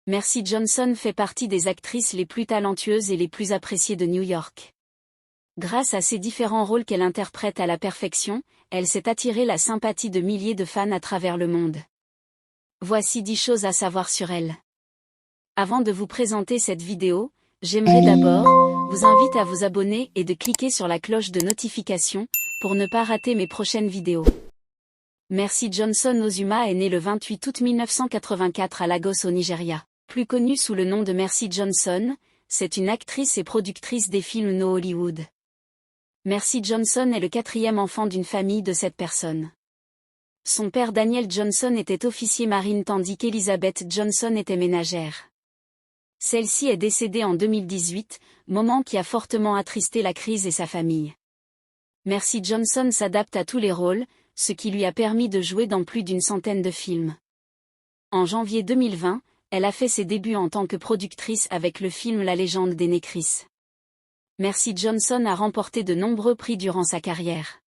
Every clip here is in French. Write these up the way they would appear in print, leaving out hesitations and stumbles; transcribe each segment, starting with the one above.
Mercy Johnson fait partie des actrices les plus talentueuses et les plus appréciées de New York. Grâce à ses différents rôles qu'elle interprète à la perfection, elle s'est attiré la sympathie de milliers de fans à travers le monde. Voici 10 choses à savoir sur elle. Avant de vous présenter cette vidéo, j'aimerais d'abord vous inviter à vous abonner et de cliquer sur la cloche de notification pour ne pas rater mes prochaines vidéos. Mercy Johnson Ozuma est née le 28 août 1984 à Lagos au Nigeria. Plus connue sous le nom de Mercy Johnson, c'est une actrice et productrice des films No Hollywood. Mercy Johnson est le 4e enfant d'une famille de 7 personnes. Son père Daniel Johnson était officier marine tandis qu'Elizabeth Johnson était ménagère. Celle-ci est décédée en 2018, moment qui a fortement attristé la crise et sa famille. Mercy Johnson s'adapte à tous les rôles, ce qui lui a permis de jouer dans plus d'une centaine de films. En janvier 2020, elle a fait ses débuts en tant que productrice avec le film La légende des Nécris. Mercy Johnson a remporté de nombreux prix durant sa carrière.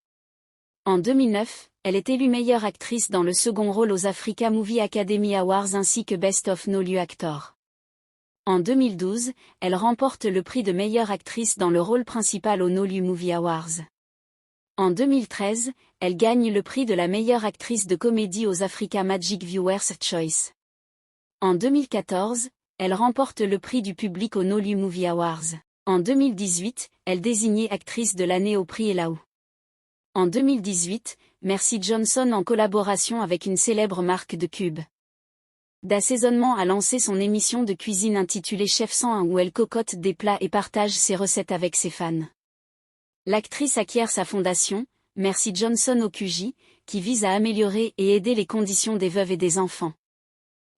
En 2009, elle est élue meilleure actrice dans le second rôle aux Africa Movie Academy Awards ainsi que Best of Nollywood Actor. En 2012, elle remporte le prix de meilleure actrice dans le rôle principal aux Nollywood Movie Awards. En 2013, elle gagne le prix de la meilleure actrice de comédie aux Africa Magic Viewers' Choice. En 2014, elle remporte le prix du public aux Nollywood Movie Awards. En 2018, elle désignée actrice de l'année au prix Elaou. En 2018, Mercy Johnson en collaboration avec une célèbre marque de cubes d'assaisonnement a lancé son émission de cuisine intitulée Chef 101 où elle cocotte des plats et partage ses recettes avec ses fans. L'actrice acquiert sa fondation, Mercy Johnson au QJ, qui vise à améliorer et aider les conditions des veuves et des enfants.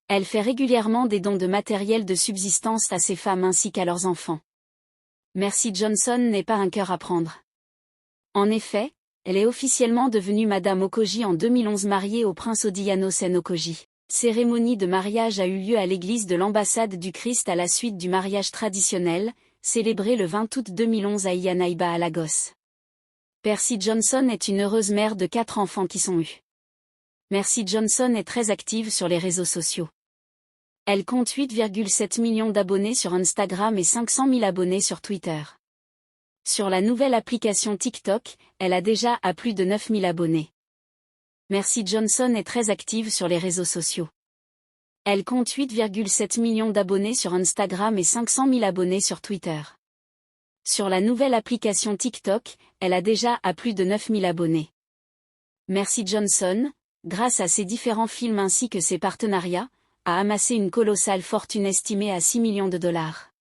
Elle fait régulièrement des dons de matériel de subsistance à ses femmes ainsi qu'à leurs enfants. Mercy Johnson n'est pas un cœur à prendre. En effet, elle est officiellement devenue Madame Okoji en 2011 mariée au prince Odiyano Sen Okoji. Cérémonie de mariage a eu lieu à l'église de l'ambassade du Christ à la suite du mariage traditionnel, célébré le 20 août 2011 à Iyanaiba à Lagos. Mercy Johnson est une heureuse mère de 4 enfants qui sont eus. Mercy Johnson est très active sur les réseaux sociaux. Elle compte 8,7 millions d'abonnés sur Instagram et 500 000 abonnés sur Twitter. Sur la nouvelle application TikTok, elle a déjà plus de 9 000 abonnés. Mercy Johnson est très active sur les réseaux sociaux. Elle compte 8,7 millions d'abonnés sur Instagram et 500 000 abonnés sur Twitter. Sur la nouvelle application TikTok, elle a déjà plus de 9 000 abonnés. Mercy Johnson, grâce à ses différents films ainsi que ses partenariats, a amassé une colossale fortune estimée à 6 millions de dollars.